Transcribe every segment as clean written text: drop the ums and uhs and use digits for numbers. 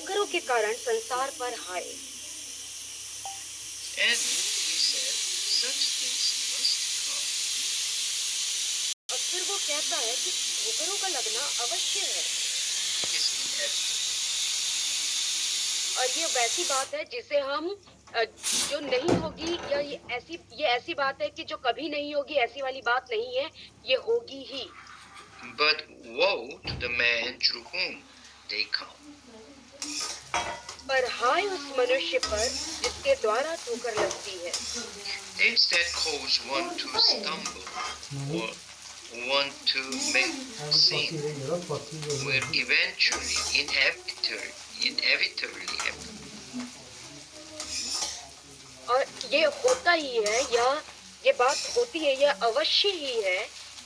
ठोकरों के कारण संसार पर हाय। And he said, such things must और फिर वो कहता है कि ठोकरों का लगना अवश्य है। come. It is inevitable. और ये वैसी बात है जिसे हम जो नहीं होगी, या ये ऐसी बात है कि जो कभी नहीं होगी, ऐसी वाली बात नहीं है, ये होगी ही। But woe to the man through whom they come. पर हाय उस मनुष्य पर जिसके द्वारा ठोकर लगती है। Things that cause one to stumble or one to make sin will eventually inevitably happen. और ये होता ही है, या ये बात होती है, यह अवश्य ही है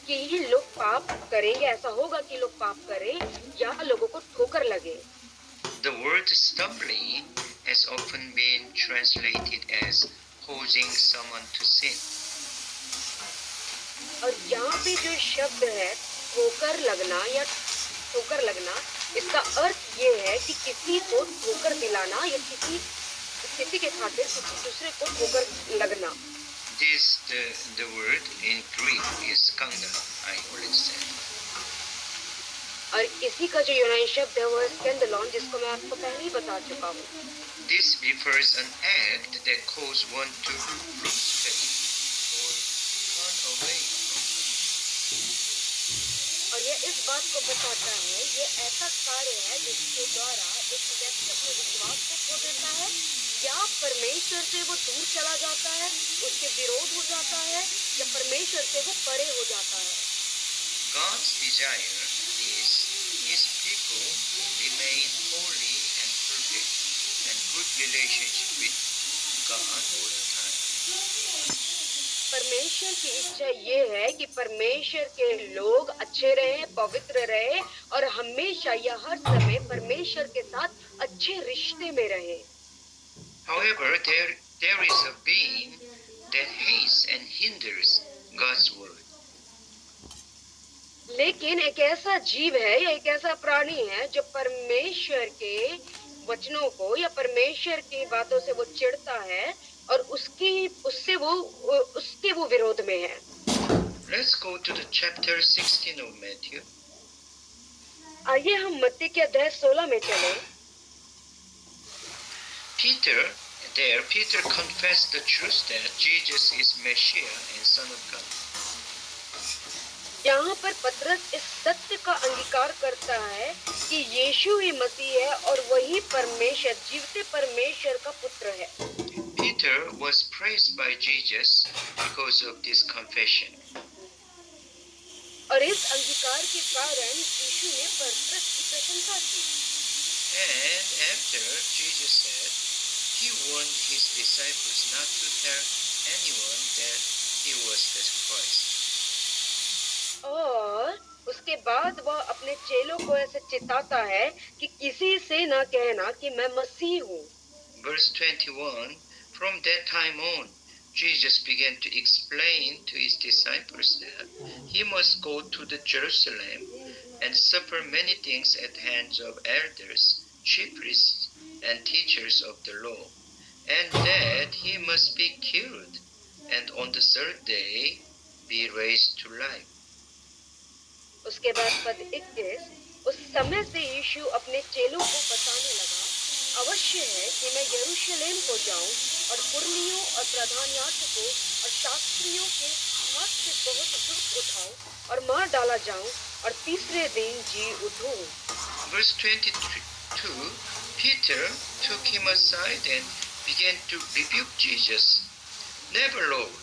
कि ये लोग पाप करेंगे। ऐसा होगा कि लोग पाप करें या लोगों को ठोकर लगे। The word stumbling has often been translated as causing someone to sin. और यहाँ पे जो शब्द है ठोकर लगना या ठोकर लगना, इसका अर्थ ये है कि किसी को ठोकर दिलाना या किसी के खातिर किसी दूसरे को ठोकर लगना। The word in Greek is skandal, I already said. और इसी का जो यूनानी शब्द है वो स्कैंडलोन, जिसको मैं आपको पहले ही बता चुका हूँ। This refers an act that causes one to lose faith or turn away from God. और यह इस बात को बताता है, ये ऐसा कार्य है जिसके द्वारा एक व्यक्ति अपने विश्वास को खो देता है या परमेश्वर से वो दूर चला जाता है, उसके विरोध हो जाता है, या परमेश्वर से वो परे हो जाता है। God's desire is His people remain holy and perfect and good relationship with God all the time. परमेश्वर की इच्छा ये है कि परमेश्वर के लोग अच्छे रहे, पवित्र रहे और हमेशा या हर समय परमेश्वर के साथ अच्छे रिश्ते में रहे। However, there is a being that hates and hinders God's word. लेकिन एक ऐसा जीव है या एक ऐसा प्राणी है जो परमेश्वर के वचनों को या परमेश्वर की बातों से वो चिढ़ता है और उसके वो विरोध में है। Let's go to the chapter 16 of Matthew. आइए हम मत्ती के अध्याय 16 में चले। Peter confessed the truth that Jesus is Messiah and Son of God. यहाँ पर पतरस इस सत्य का अंगीकार करता है कि यीशु ही मसीह है और वही परमेश्वर, जीवते परमेश्वर का पुत्र है। Peter was praised by Jesus because of this confession. और इस अंगीकार के कारण यीशु ने पतरस की प्रशंसा की। And after Jesus said, he warned his disciples not to tell anyone that he was the Christ. और उसके बाद वह अपने चेलों को ऐसे चिताता है कि किसी से ना कहना कि मैं मसीह हूँ। Verse 21, from that time on, Jesus began to explain to his disciples that he must go to the Jerusalem and suffer many things at the hands of elders, chief priests, and teachers of the law, and that he must be killed, and on the third day be raised to life. उसके बाद पद 21, उस समय से यीशु अपने चेलों को बताने लगा, अवश्य है कि मैं यरूशलेम को जाऊं और पुरनियों और प्रधान याजकों और शास्त्रियों के हाथ से बहुत दुख उठाऊं और मार डाला जाऊं और तीसरे दिन जी उठूं। Verse 22, Peter took him aside and began to rebuke Jesus. Never, Lord.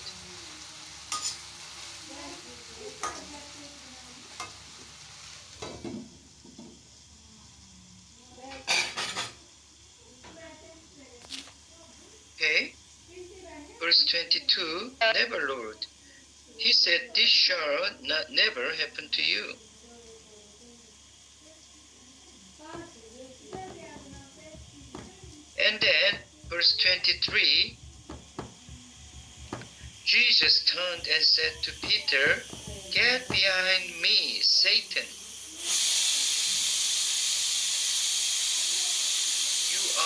Okay, verse 22, never, Lord. He said, this shall never happen to you. And then, verse 23, Jesus turned and said to Peter, get behind me, Satan.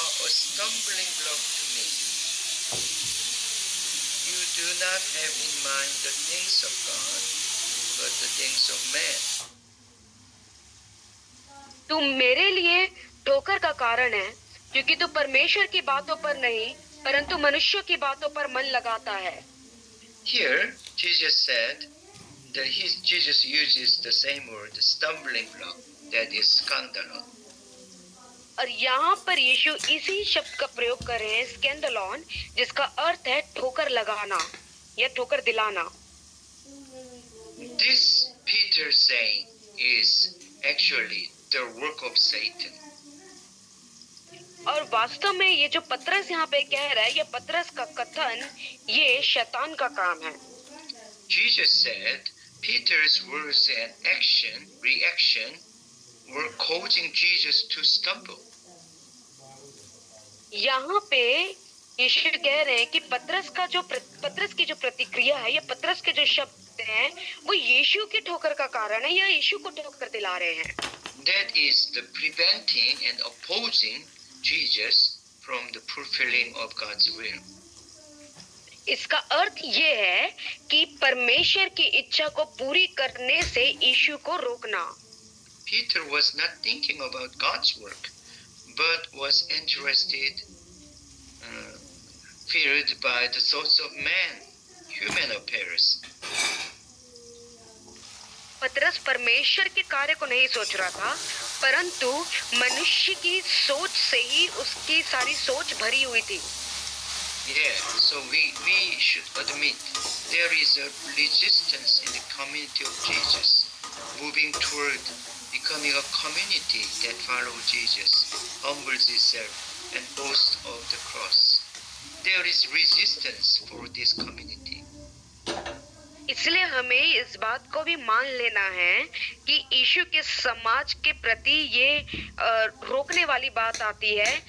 are a stumbling block to me. You do not have in mind the things of God, but the things of man. तू मेरे लिए ठोकर का कारण है, क्योंकि तू परमेश्वर की बातों पर नहीं, परंतु मनुष्यों की बातों पर मन लगाता है. Here, Jesus said that Jesus uses the same word, stumbling block, that is scandalon. और यहाँ पर यीशु इसी शब्द का प्रयोग कर रहे हैं, स्कैंडलॉन, जिसका अर्थ है ठोकर लगाना या ठोकर दिलाना. This Peter saying is actually the work of Satan. और वास्तव में ये जो पतरस यहाँ पे कह रहा है, ये पतरस का कथन, ये शैतान का काम है. Jesus said Peter's words and reaction were causing Jesus to stumble. यहाँ पे यीशु कह रहे हैं कि पतरस की जो प्रतिक्रिया है या पतरस के जो शब्द हैं, वो यीशु की ठोकर का कारण है या यीशु को ठोकर दिला रहे हैं. That is the preventing and opposing Jesus from the fulfilling of God's will. इसका अर्थ ये है कि परमेश्वर की इच्छा को पूरी करने से यीशु को रोकना. Peter was not thinking about God's work, but was interested, filled by the thoughts of man, human affairs. पतरस परमेश्वर के कार्य को नहीं सोच रहा था, परंतु मनुष्य की सोच से ही उसकी सारी सोच भरी हुई थी. Yeah, so we should admit there is a resistance in the community of Jesus, moving toward becoming a community that follows Jesus, humbles itself, and boasts of the cross. There is resistance for this community. इसलिए हमें इस बात को भी मान लेना है कि यीशु के समाज के प्रति ये रोकने वाली बात आती है.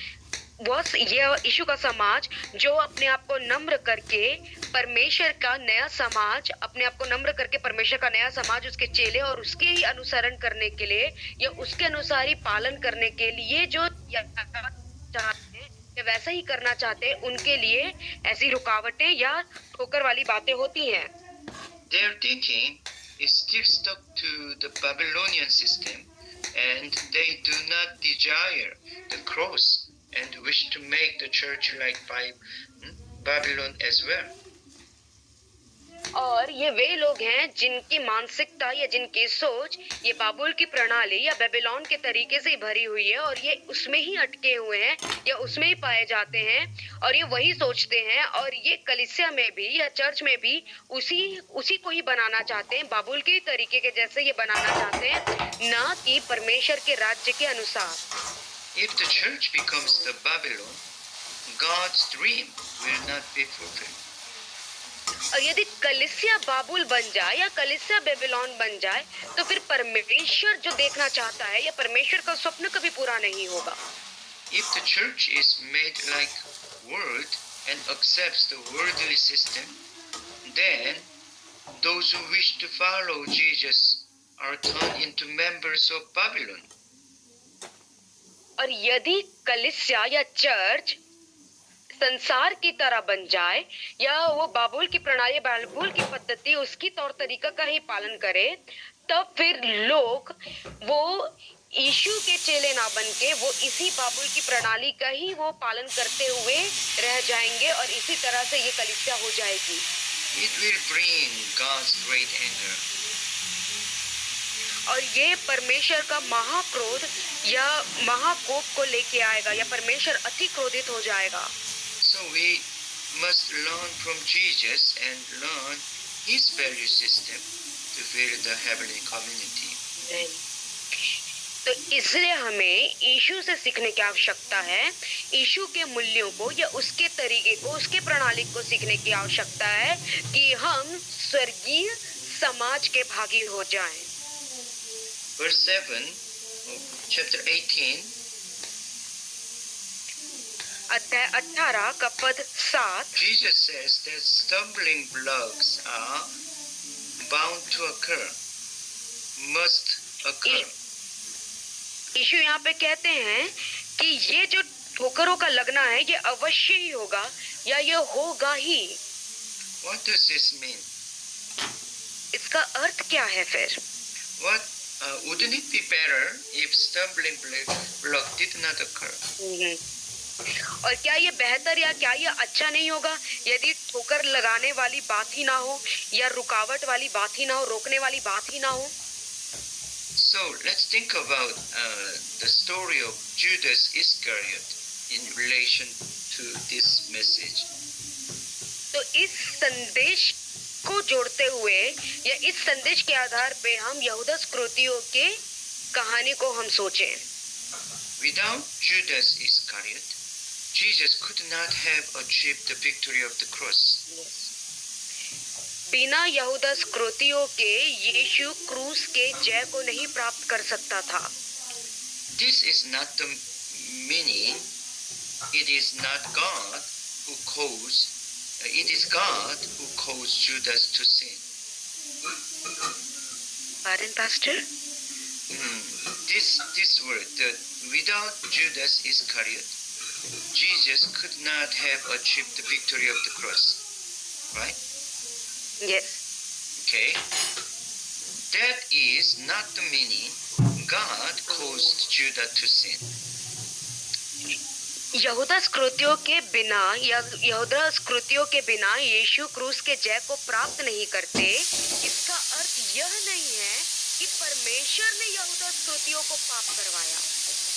ये यीशु का समाज जो अपने आप को नम्र करके परमेश्वर का नया समाज, अपने आप को नम्र करके परमेश्वर का नया समाज, उसके चेले और उसके ही अनुसरण करने के लिए या उसके अनुसार ही पालन करने के लिए जो चाहते हैं या वैसा ही करना चाहते हैं, उनके लिए ऐसी रुकावटें या ठोकर वाली बातें होती हैं. Their thinking is still stuck to the Babylonian system, and they do not desire the cross and wish to make the church like Babylon as well. और ये वे लोग हैं जिनकी मानसिकता या जिनकी सोच ये बाबुल की प्रणाली या बेबीलोन के तरीके से भरी हुई है और ये उसमें ही अटके हुए हैं या उसमें ही पाए जाते हैं और ये वही सोचते हैं और ये कलीसिया में भी या चर्च में भी उसी को ही बनाना चाहते हैं, बाबुल के तरीके के जैसे ये बनाना चाहते हैं, ना कि परमेश्वर के राज्य के अनुसार. If the church becomes the Babylon, God's dream will not be fulfilled. और यदि कलीसिया बाबुल बन जाए या कलीसिया बेबीलोन बन जाए तो फिर परमेश्वर जो देखना चाहता है या परमेश्वर का स्वप्न कभी पूरा नहीं होगा. If the church is made like world and accepts the worldly system, then those who wish to follow Jesus are turned into members of Babylon. और यदि कलीसिया या चर्च संसार की तरह बन जाए या वो बाबुल की प्रणाली, बाबुल की पद्धति, उसकी तौर तरीका का ही पालन करे, तब फिर लोग वो यीशु के चेले ना बनके वो इसी बाबुल की प्रणाली का ही वो पालन करते हुए रह जाएंगे और इसी तरह से ये कलीसिया हो जाएगी. It will bring God's great anger. और ये परमेश्वर का महाक्रोध या महाकोप को लेके आएगा या परमेश्वर अति क्रोधित हो जाएगा. So we must learn from Jesus and learn his value system to build the heavenly community. तो इसलिए हमें यीशु से सीखने की आवश्यकता है, यीशु के मूल्यों को या उसके तरीके को, उसके प्रणाली को सीखने की आवश्यकता है कि हम स्वर्गीय समाज के भागी हो जाएं. Verse 7 of chapter 18. अध्याय 18 का पद 7. Jesus says that stumbling blocks are bound to occur, must occur. यीशु यहाँ पे कहते हैं कि ये जो ठोकरों का लगना है ये अवश्य ही होगा या ये होगा ही। What does this mean? इसका अर्थ क्या है फिर? Wouldn't it be better if stumbling block did not occur? और क्या ये बेहतर या क्या ये अच्छा नहीं होगा यदि ठोकर लगाने वाली बात ही ना हो या रुकावट वाली बात ही ना हो, रोकने वाली बात ही ना हो? So let's think about the story of Judas Iscariot in relation to this message. तो इस संदेश को जोड़ते हुए या इस संदेश के आधार पे हम यहूदा इस्करियोती के कहानी को हम सोचें। Without Judas Iscariot, Jesus could not have achieved the victory of the cross. बिना यहूदा इस्करियोती के यीशु क्रूस के जय को नहीं प्राप्त कर सकता था। This is not the meaning. It is not God who caused. It is God who caused Judas to sin. Pardon, Pastor? This word, without Judas Iscariot, Jesus could not have achieved the victory of the cross. Right? Yes. Okay. That is not the meaning. God caused Judas to sin. यहूदा इस्करियोती के बिना या यहूदा इस्करियोती के बिना यीशु क्रूस के जय को प्राप्त नहीं करते। इसका अर्थ यह नहीं है कि परमेश्वर ने यहूदा इस्करियोती को पाप करवाया।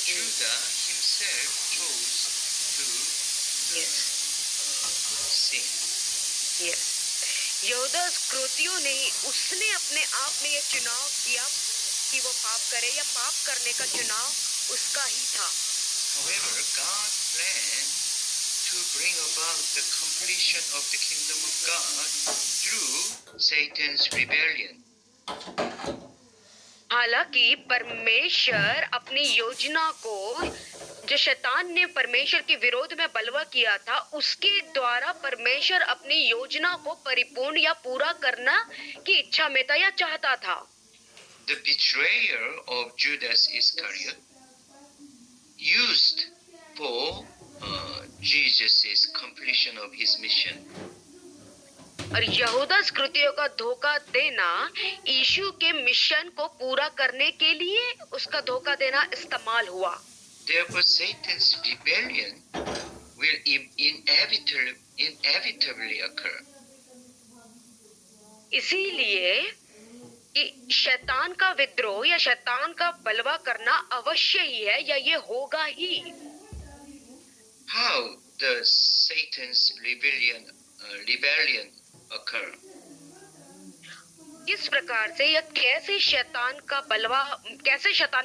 Judah himself chose to sin. Yes. यहूदा इस्करियोती ने उसने अपने आप में यह चुनाव किया कि वो पाप करे या पाप करने का चुनाव उसका ही था। However, God planned to bring about the completion of the kingdom of God through Satan's rebellion. हालांकि परमेश्वर अपनी योजना को जो शैतान ने परमेश्वर के विरोध में बलवा किया था उसके द्वारा परमेश्वर अपनी योजना को परिपूर्ण या पूरा करना की इच्छा में था या चाहता था। The betrayer of Judas Iscariot used for Jesus' completion of his mission. और यहूदा इस्करियोती का धोखा देना यीशु के मिशन को पूरा करने के लिए उसका धोखा देना इस्तेमाल हुआ। Therefore, Satan's rebellion will inevitably occur. इसीलिए कि शैतान का विद्रोह या शैतान का बलवा करना अवश्य ही है या ये होगा ही। How does Satan's rebellion occur? किस प्रकार से या कैसे शैतान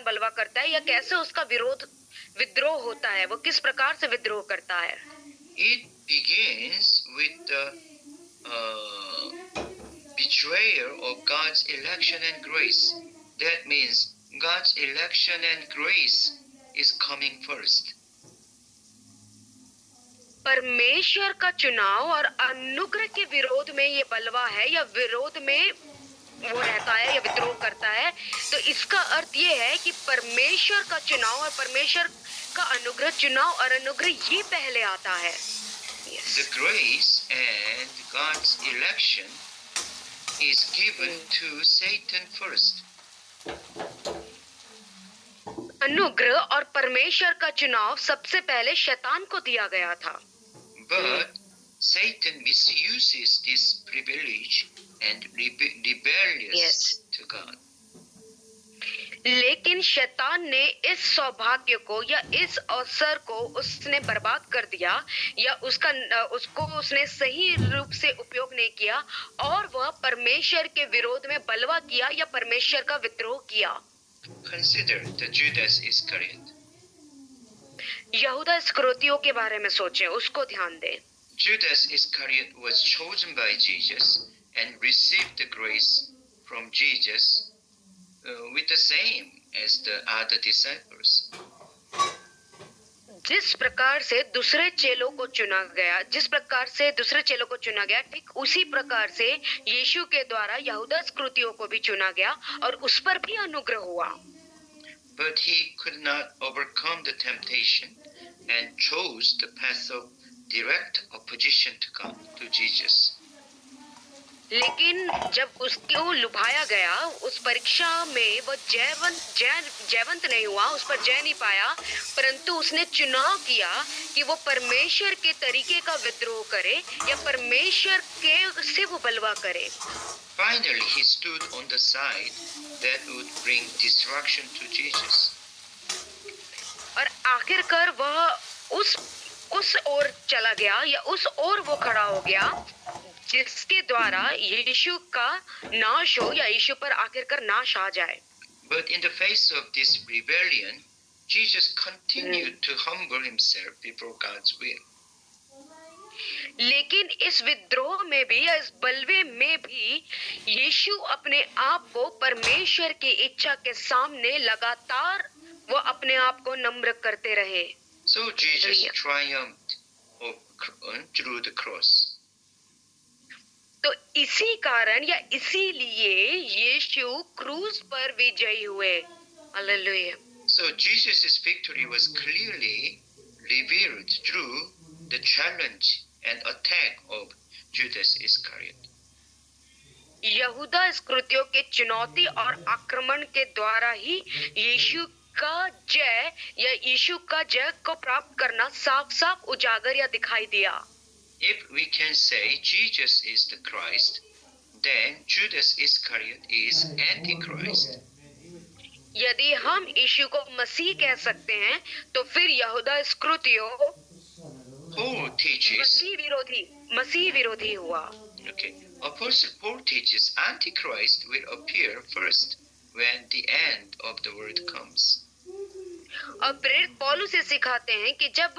बलवा करता है या कैसे उसका विद्रोह होता है, वो किस प्रकार से विद्रोह करता है? It begins with the betrayal of God's election and grace. That means God's election and grace is coming first. परमेश्वर का चुनाव और अनुग्रह के विरोध में ये बलवा है या विरोध में वो रहता है या विद्रोह करता है। तो इसका अर्थ ये है कि परमेश्वर का चुनाव और परमेश्वर का अनुग्रह, चुनाव और अनुग्रह ये पहले आता है। The grace and God's election is given to Satan first. अनुग्रह और परमेश्वर का चुनाव सबसे पहले शैतान को दिया गया था। But Satan misuses this privilege and rebellious to God. लेकिन शैतान ने इस सौभाग्य को या इस अवसर को उसने बर्बाद कर दिया या उसको उसने सही रूप से उपयोग नहीं किया और वह परमेश्वर के विरोध में बलवा किया या परमेश्वर का विद्रोह किया। Consider the Judas Iscariot. यहूदा इस्करियोती के बारे में सोचें, उसको ध्यान दें। Judas Iscariot was chosen by Jesus and received the grace from Jesus with the same as the other disciples. जिस प्रकार से दूसरे चेलों को चुना गया, ठीक उसी प्रकार से यीशु के द्वारा यहूदा इस्करियोती को भी चुना गया और उस पर भी अनुग्रह हुआ। But he could not overcome the temptation and chose the path of direct opposition to God, to Jesus. लेकिन जब उसको लुभाया गया, उस परीक्षा में वो जयवंत नहीं हुआ, उस पर जय नहीं पाया, परंतु उसने चुनाव किया कि वो परमेश्वर के तरीके का विद्रोह करे या परमेश्वर के से वो बलवा करे। Finally, he stood on the side that would bring destruction to Jesus. और आखिरकार वह उस ओर चला गया या उस ओर वो खड़ा हो गया जिसके द्वारा यीशु का नाश हो या यीशु पर आखिरकार नाश आ जाए। But in the face of this rebellion, Jesus continued to humble himself before God's will. लेकिन इस विद्रोह में भी या इस बलवे में भी यीशु अपने आप को परमेश्वर की इच्छा के सामने लगातार वो अपने आप को नम्र करते रहे। So Jesus triumphed through the cross. तो इसी कारण या इसीलिए यीशु क्रूस पर विजयी हुए। Hallelujah. So Jesus' victory was clearly revealed through the challenge and attack of Judas Iscariot. यहूदा इस्करियोती के चुनौती और आक्रमण के द्वारा ही यीशु का जय या यीशु का जय को प्राप्त करना साफ साफ उजागर या दिखाई दिया। If we can say Jesus is the Christ, then Judas Iscariot is Antichrist. यदि हम यीशु को मसीह कह सकते हैं, तो फिर यहूदा इस्करियोती Paul teaches. मसीह विरोधी हुआ। Okay. Apostle Paul teaches Antichrist will appear first when the end of the world comes. और प्रेरित पौलुस से सिखाते हैं कि जब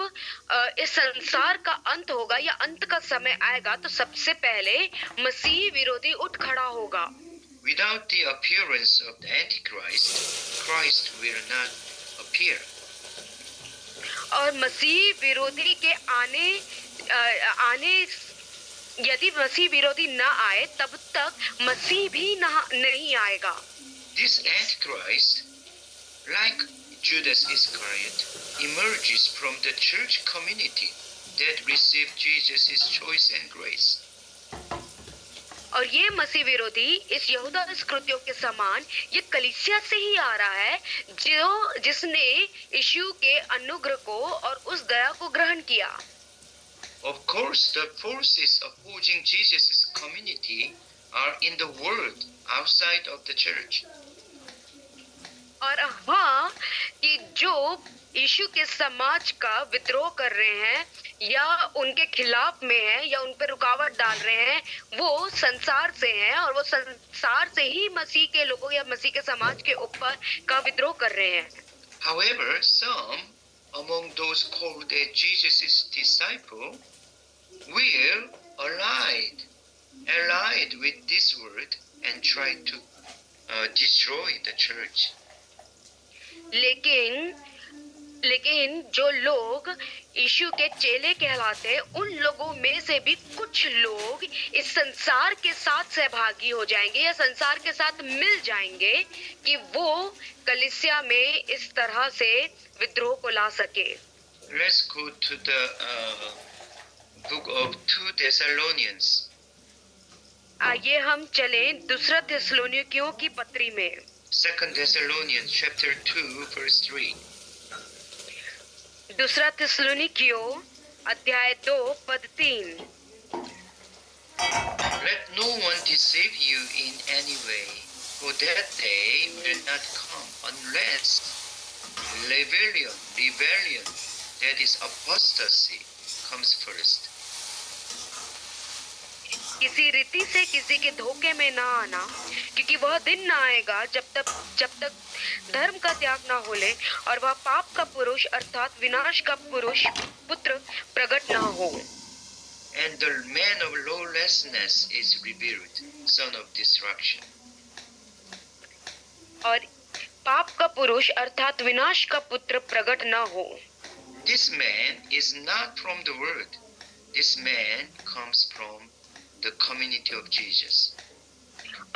इस संसार का अंत होगा या अंत का समय आएगा, तो सबसे पहले मसीह विरोधी उठ खड़ा होगा। Without the appearance of the Antichrist, Christ will not appear. और मसीह विरोधी के आने यदि मसीह विरोधी न आए, तब तक मसीह भी नहीं आएगा। This Antichrist, like Judas Iscariot, emerges from the church community that received Jesus' choice and grace. और ये मसीह विरोधी इस यहूदा इस्करियोती के समान ये कलीसिया से ही आ रहा है जिसने यीशु के अनुग्रह को और उस दया को ग्रहण किया। Of course, the forces opposing Jesus' community are in the world outside of the church. और हाँ, कि जो यीशु के समाज का विद्रोह कर रहे हैं या उनके खिलाफ में है या उन पर रुकावट डाल रहे हैं, वो संसार से हैं और वो संसार से ही मसीह के लोगों या मसीह के समाज के ऊपर का विद्रोह कर रहे हैं। However, some among those called as Jesus' disciple will allied with this world and try to destroy the church. लेकिन जो लोग यीशु के चेले कहलाते हैं, उन लोगों में से भी कुछ लोग इस संसार के साथ सहभागी हो जाएंगे या संसार के साथ मिल जाएंगे कि वो कलीसिया में इस तरह से विद्रोह को ला सके। Let's go to the book of 2 Thessalonians. आइए हम चलें दूसरा थिस्सलुनीकियों की पत्री में। 2 Thessalonians chapter 2 verse 3. दूसरा थिस्सलुनीकियों अध्याय 2 पद 3। Let no one deceive you in any way, for that day will not come unless rebellion, that is apostasy, comes first. किसी रीति से किसी के धोखे में ना आना, क्योंकि वह दिन ना आएगा जब तक धर्म का त्याग ना हो ले और वह पाप का पुरुष अर्थात विनाश का पुरुष पुत्र प्रकट ना हो। And the man of lawlessness is revealed, son of destruction. और पाप का पुरुष अर्थात विनाश का पुत्र प्रकट ना हो। This man is not from the world. This man comes from the community of Jesus.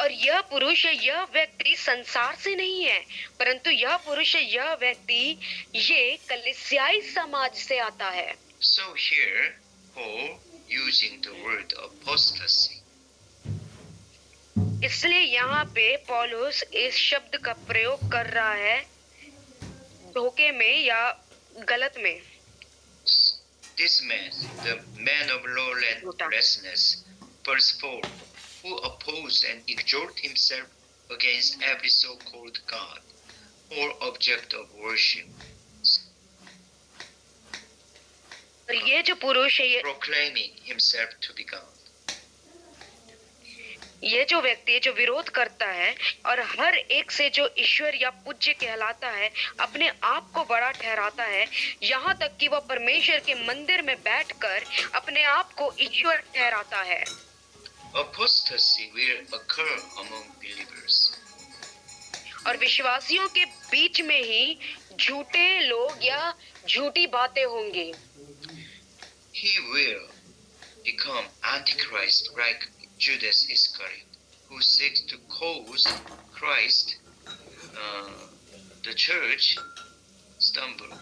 और यह पुरुष, यह व्यक्ति संसार से नहीं है, परंतु यह पुरुष, यह व्यक्ति ये कलीसियाई समाज से आता है। So here, Paul using the word apostasy. इसलिए यहाँ पे पौलुस इस शब्द का प्रयोग कर रहा है धोखे में या गलत में। This man, the man of lawlessness, verse 4, who oppose and exhort himself against every so-called God or object of worship. और ये जो पुरुष है, Proclaiming himself to be God. ये जो व्यक्ति है जो विरोध करता है और हर एक से जो ईश्वर या पूज्य कहलाता है, अपने आप को बड़ा ठहराता है, यहाँ तक कि वह परमेश्वर के मंदिर में बैठकर अपने आप को ईश्वर ठहराता है। Apostasy will occur among believers. और विश्वासियों के बीच में ही झूठे लोग या झूठी बातें होंगी। He will become Antichrist like Judas Iscariot, who seeks to cause Christ, the church, stumble.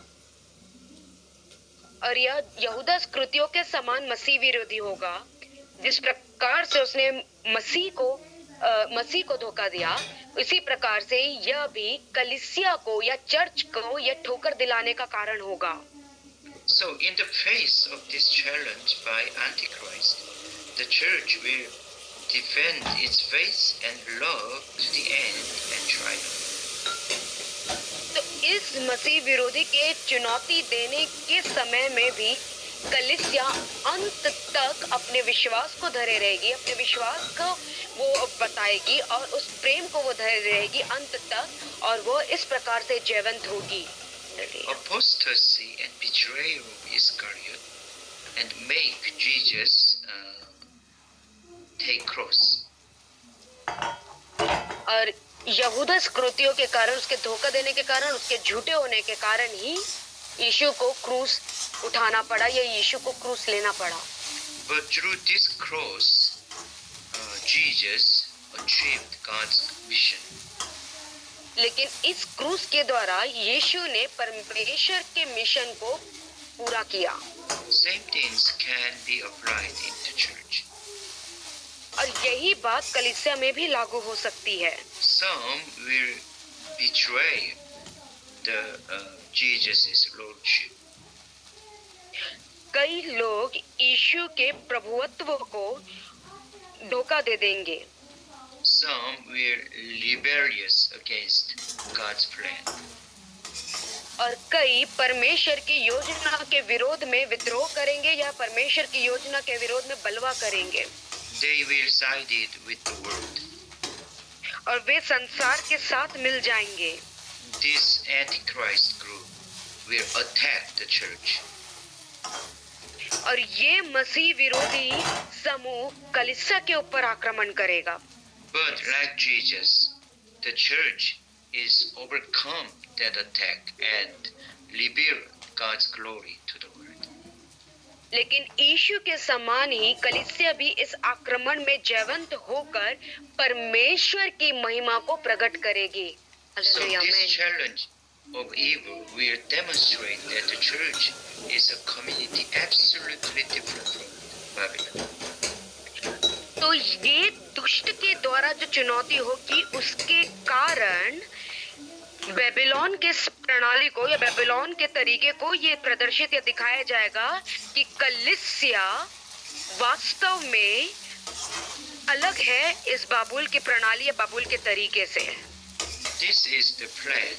और यह यहूदा इस्करियोती के समान मसीह विरोधी होगा, जिस प्रकार से उसने मसीह को धोखा दिया, उसी प्रकार से यह भी कलीसिया को या चर्च को यह ठोकर दिलाने का कारण होगा। So, in the face of this challenge by Antichrist, the church will defend its faith and love to the end and triumph. तो इस मसीह विरोधी के चुनौती देने के समय में भी कलीसिया अंत तक अपने विश्वास को धरे रहेगी, अपने विश्वास को वो बताएगी और उस प्रेम को वो धरे रहेगी अंत तक, और वो इस प्रकार से जयवंत होगी। Apostasy and betrayal of Iscariot and make Jesus take cross. और यहूदा इस्करियोती के कारण, उसके धोखा देने के कारण, उसके झूठे होने के कारण ही यीशु को क्रूस उठाना पड़ा या यीशु को क्रूस लेना पड़ा। But through this cross, Jesus achieved God's mission. लेकिन इस क्रूस के द्वारा यीशु ने परमेश्वर के मिशन को पूरा किया। Same things can be applied in the church. और यही बात कलीसिया में भी लागू हो सकती है। Some will betray the Jesus' lordship. कई लोग यीशु के प्रभुत्व को धोखा दे देंगे। Some will rebellious against God's plan. और कई परमेश्वर की योजना के विरोध में विद्रोह करेंगे या परमेश्वर की योजना के विरोध में बलवा करेंगे। They will side with the world. और वे संसार के साथ मिल जाएंगे। This Antichrist group will attack the church. और ये मसीह विरोधी समूह कलीसिया के ऊपर आक्रमण करेगा। But like Jesus, the church is overcome that attack and reveal God's glory to the world. लेकिन यीशु के समान ही कलीसिया भी इस आक्रमण में जयवंत होकर परमेश्वर की महिमा को प्रकट करेगी। So this challenge of evil will demonstrate that the church is a community absolutely different from Babylon. तो ये दुष्ट के द्वारा जो चुनौती होगी, उसके कारण बेबीलोन के प्रणाली को या बेबीलोन के तरीके को ये प्रदर्शित या दिखाया जाएगा कि कलीसिया वास्तव में अलग है इस बाबुल की प्रणाली या बाबुल के तरीके से। This is the plan.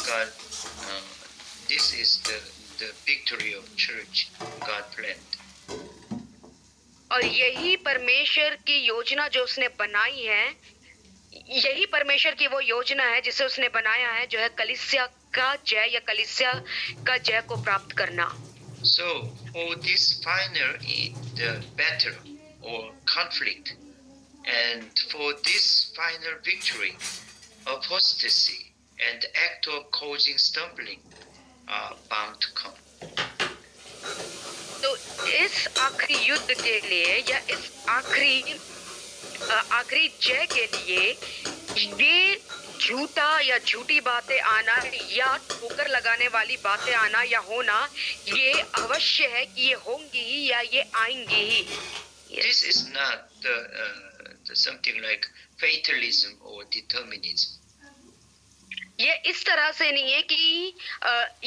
God, this is the victory of church God planned. और यही परमेश्वर की योजना जो उसने बनाई है, यही परमेश्वर की वो योजना है जिसे उसने बनाया है, जो है कलीसिया का जय या कलीसिया का जय को प्राप्त करना। So for this final the battle or conflict, and for this final victory, apostasy and the act of causing stumbling are bound to come. तो इस आखिरी युद्ध के लिए या इस आखिरी आखिरी जय के लिए ये झूठा या झूठी बातें आना या ठोकर लगाने वाली बातें आना या होना, ये अवश्य है कि ये होंगी ही या ये आएंगी ही। This is not something like fatalism or determinism. ये इस तरह से नहीं है कि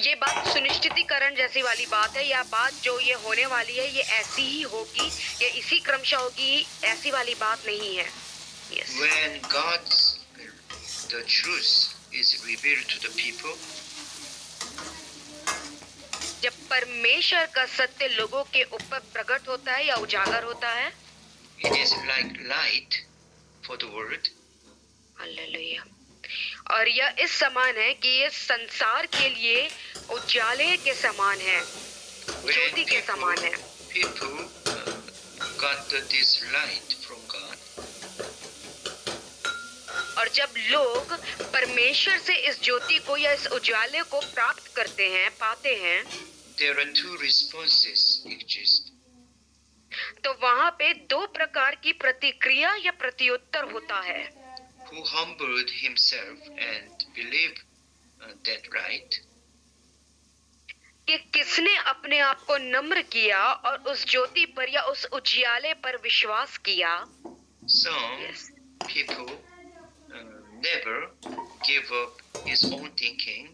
ये बात सुनिश्चितीकरण जैसी वाली बात है, या बात जो ये होने वाली है ये ऐसी ही होगी, ये इसी क्रमशः होगी, ऐसी वाली बात नहीं है। Yes. When the truth is revealed to the people, जब परमेश्वर का सत्य लोगों के ऊपर प्रकट होता है या उजागर होता है, it is like light for the world. Hallelujah. और यह इस समान है कि ये संसार के लिए उजाले के समान है, ज्योति के समान है। People got this light from God. और जब लोग परमेश्वर से इस ज्योति को या इस उजाले को प्राप्त करते हैं, पाते हैं, There are two responses exist. तो वहाँ पे दो प्रकार की प्रतिक्रिया या प्रत्युत्तर होता है। Who humbled himself and believed that right, कि किसने अपने आप को नम्र किया और उस ज्योति पर या उस उजियाले पर विश्वास किया। some people never give up his own thinking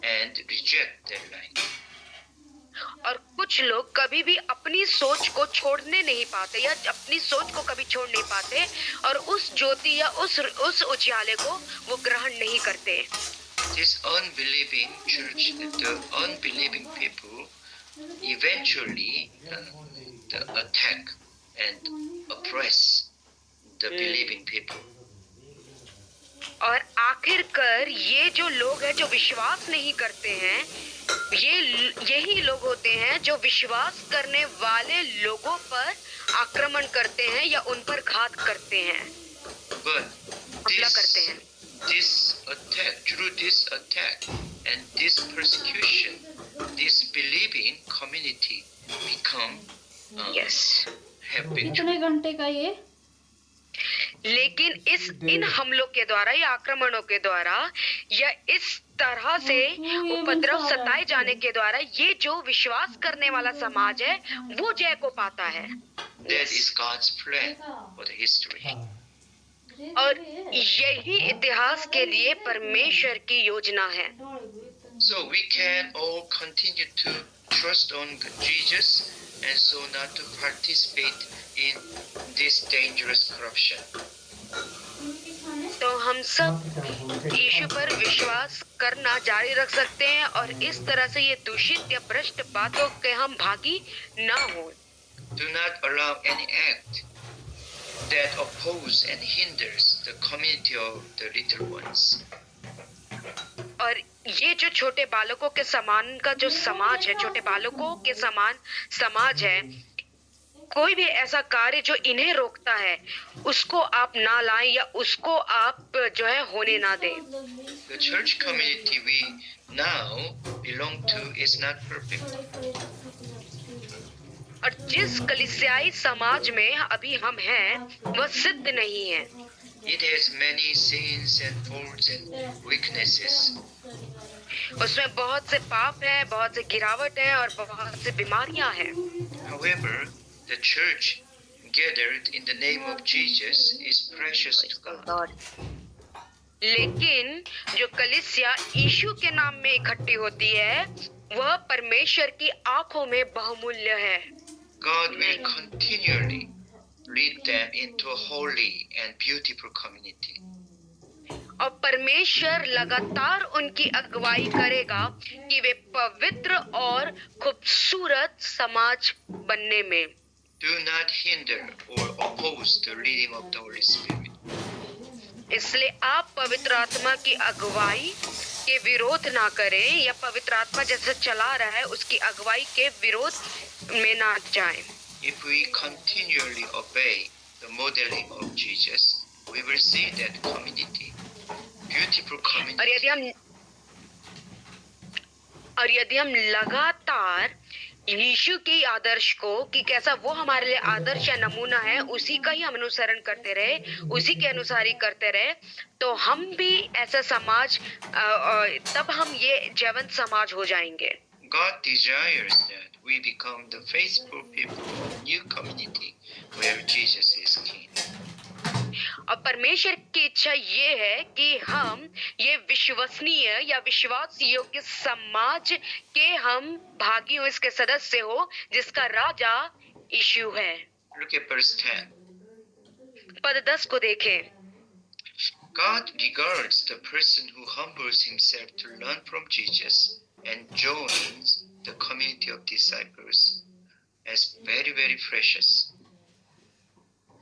and reject that light. और कुछ लोग कभी भी अपनी सोच को छोड़ने नहीं पाते या अपनी सोच को कभी छोड़ नहीं पाते और उस ज्योति या उस उजियाले को वो ग्रहण नहीं करते। This unbelieving church, the unbelieving people eventually attack and oppress the believing people. और आखिरकार ये जो लोग हैं जो विश्वास नहीं करते हैं, यही लोग होते हैं जो विश्वास करने वाले लोगों पर आक्रमण करते हैं या उन पर घात करते हैं, हमला करते हैं। Through this attack and this persecution, this believing community become have victory. कितने घंटे का ये? लेकिन इन हमलों के द्वारा या आक्रमणों के द्वारा या इस तरह से उपद्रव सताए जाने के द्वारा ये जो विश्वास करने वाला समाज है वो जय को पाता है। That is God's plan for the history. और यही इतिहास के लिए परमेश्वर की योजना है। So we can all continue to trust on Jesus and so not to participate in this dangerous corruption. तो हम सब यीशु पर विश्वास करना जारी रख सकते हैं और इस तरह से ये दूषित या भ्रष्ट बातों के हम भागी ना हो। Do not allow any act that oppose and hinders the community of the little ones. और ये जो छोटे बालकों के समान का जो समाज है, छोटे बालकों के समान समाज है, कोई भी ऐसा कार्य जो इन्हें रोकता है उसको आप ना लाएं या उसको आप जो है होने ना दें। The church community we now belong to is not perfect. और जिस कलीसियाई समाज में अभी हम हैं वह सिद्ध नहीं है। It has many sins and faults and weaknesses. उसमें बहुत से पाप हैं, बहुत से गिरावट है और बहुत से बीमारियां हैं। However, the church gathered in the name of Jesus is precious to God. लेकिन जो कलीसिया यीशु के नाम में इकट्ठी होती है वह परमेश्वर की आंखों में बहुमूल्य है। God will continually lead them into a holy and beautiful community. और परमेश्वर लगातार उनकी अगुवाई करेगा कि वे पवित्र और खूबसूरत समाज बनने में। Do not hinder or oppose the leading of the Holy Spirit. इसलिए आप पवित्र आत्मा की अगुवाई के विरोध ना करें या पवित्र आत्मा जैसे चला रहा है उसकी अगुवाई के विरोध में ना जाएं। If we continually obey the modeling of Jesus, we will see that community, beautiful और community. यदि हम और यदि हम लगातार यीशु के आदर्श को कि कैसा वो हमारे लिए आदर्श या नमूना है, उसी का ही हम अनुसरण करते रहे, उसी के अनुसार ही करते रहे, तो हम भी ऐसा समाज तब हम ये जीवंत समाज हो जाएंगे। God desires that we become the faithful people of new community where Jesus is King. और परमेश्वर की इच्छा ये है कि हम ये विश्वसनीय या विश्वास योग्य समाज के हम भागी हो, इसके सदस्य हो, जिसका राजा यीशु है। Look at verse 10. पद 10 को देखें। God regards the person who humbles himself to learn from Jesus and joins the community of disciples as very, very precious.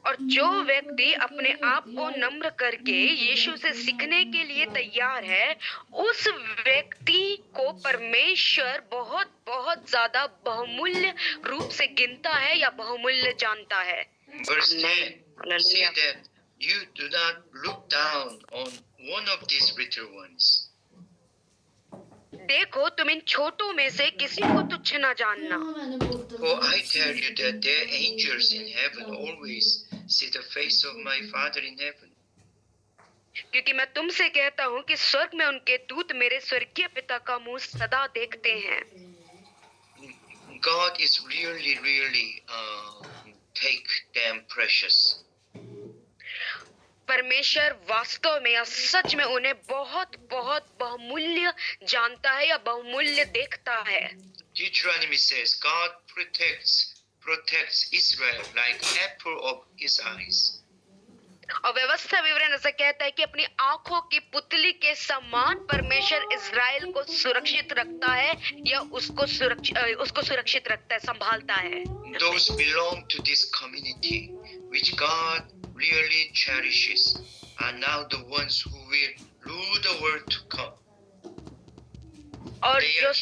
और जो व्यक्ति अपने आप को नम्र करके यीशु से सीखने के लिए तैयार है, उस व्यक्ति को परमेश्वर बहुत बहुत ज्यादा बहुमूल्य रूप से गिनता है या बहुमूल्य जानता है। Verse 10. See that you do not look down on one of these little ones. देखो, तुम इन छोटों में से किसी को तुच्छ न जानना। For I tell you that their angels in heaven always see the face of my Father in heaven. क्योंकि मैं तुमसे कहता हूँ कि स्वर्ग में उनके दूत मेरे स्वर्गीय पिता का मुंह सदा देखते हैं। God is really, really take them precious. परमेश्वर वास्तव में या सच में उन्हें बहुत बहुत बहुमूल्य जानता है या बहुमूल्य देखता है। Deuteronomy says God protects Israel like apple of his eyes. और व्यवस्था विवरण ऐसा कहता है कि अपनी आंखों की पुतली के समान परमेश्वर इस्राएल को सुरक्षित रखता है या उसको सुरक्षित रखता है, संभालता है। Those belong to this community which God really cherishes are now the ones who will rule the world to come. और They जो are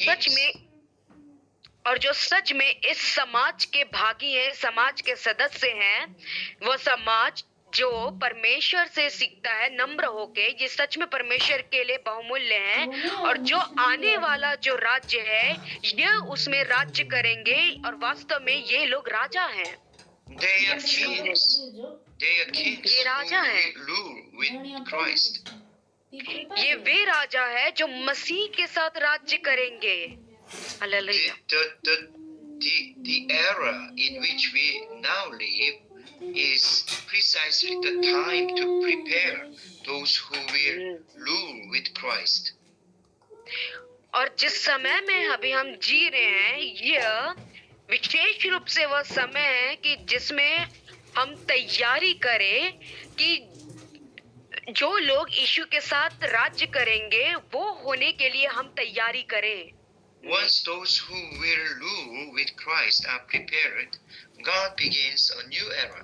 सच में इस समाज के भागी हैं, समाज के सदस्य हैं, वो समाज जो परमेश्वर से सीखता है नम्र होके, ये सच में परमेश्वर के लिए बहुमूल्य है। और जो आने वाला जो राज्य है, ये उसमें राज्य करेंगे और वास्तव में ये लोग राजा हैं। They are kings. ये राजा हैं। Who will rule with Christ. ये वे राजा है जो मसीह के साथ राज्य करेंगे। Hallelujah. The era in which we now live is precisely the time to prepare those who will rule with Christ. और जिस समय में अभी हम जी रहे हैं, यह विशेष रूप से वह समय है कि जिसमें हम तैयारी करें कि जो लोग यीशु के साथ राज्य करेंगे, वो होने के लिए हम तैयारी करें। Once those who will rule with Christ are prepared, God begins a new era.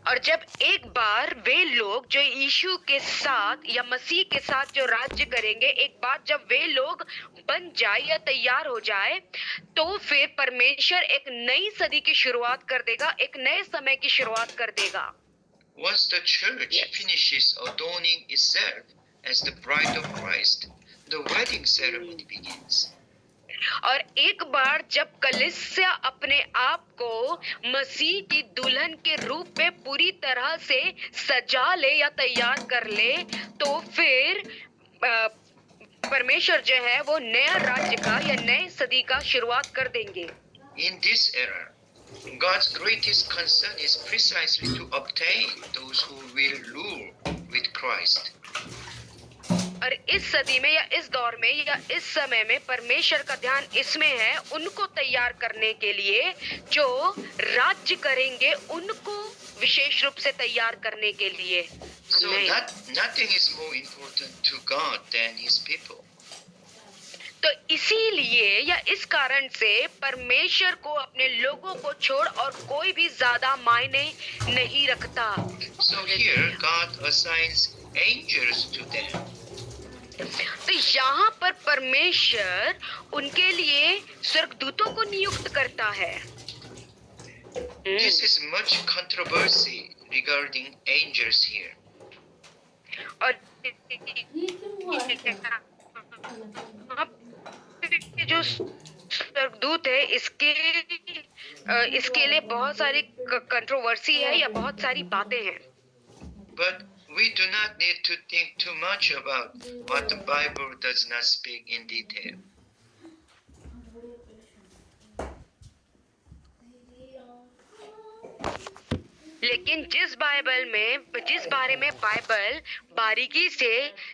और जब एक बार वे लोग जो यीशु के साथ या मसीह के साथ जो राज्य करेंगे, एक बार जब वे लोग बन जाए या तैयार हो जाए, तो फिर परमेश्वर एक नई सदी की शुरुआत कर देगा, एक नए समय की शुरुआत कर देगा। Once the church finishes adorning itself as the bride of Christ, the wedding ceremony begins. और एक बार जब कलीसिया अपने आप को मसीह की दुल्हन के रूप में पूरी तरह से सजा ले या तैयार कर ले, तो फिर परमेश्वर जो है वो नया राज्य का या नए सदी का शुरुआत कर देंगे। In this era, God's greatest concern is precisely to obtain those who will rule with Christ. और इस सदी में या इस दौर में या इस समय में परमेश्वर का ध्यान इसमें है, उनको तैयार करने के लिए जो राज्य करेंगे, उनको विशेष रूप से तैयार करने के लिए। So nothing is more important to God than His people. तो इसीलिए या इस कारण से परमेश्वर को अपने लोगों को छोड़ और कोई भी ज्यादा मायने नहीं रखता। So here God assigns angels to them. तो यहाँ पर परमेश्वर उनके लिए स्वर्गदूतों को नियुक्त करता है। This is much controversy regarding angels here. और जो स्वर्गदूत है इसके लिए बहुत सारी कंट्रोवर्सी है या बहुत सारी बातें हैं। But we do not need to think too much about what the Bible does not speak in detail. लेकिन जिस बारे में बाइबल बारीकी से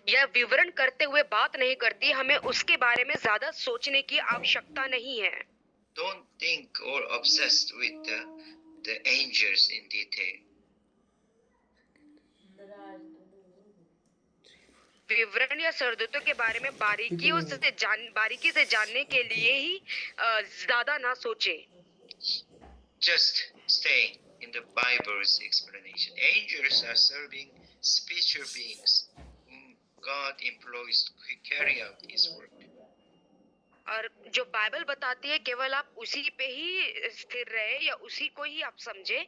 या विवरण करते हुए बात नहीं करती, हमें उसके बारे में ज्यादा सोचने की आवश्यकता नहीं है। Don't think or obsessed with the angels in detail. विवरण या स्वर्गदूतों के बारे में बारीकी से जानने के लिए ही ज्यादा ना सोचे। Just staying in the Bible's explanation. Angels are serving spiritual beings whom God employs to carry out His work. और जो बाइबल बताती है केवल आप उसी पे ही स्थिर रहे या उसी को ही आप समझे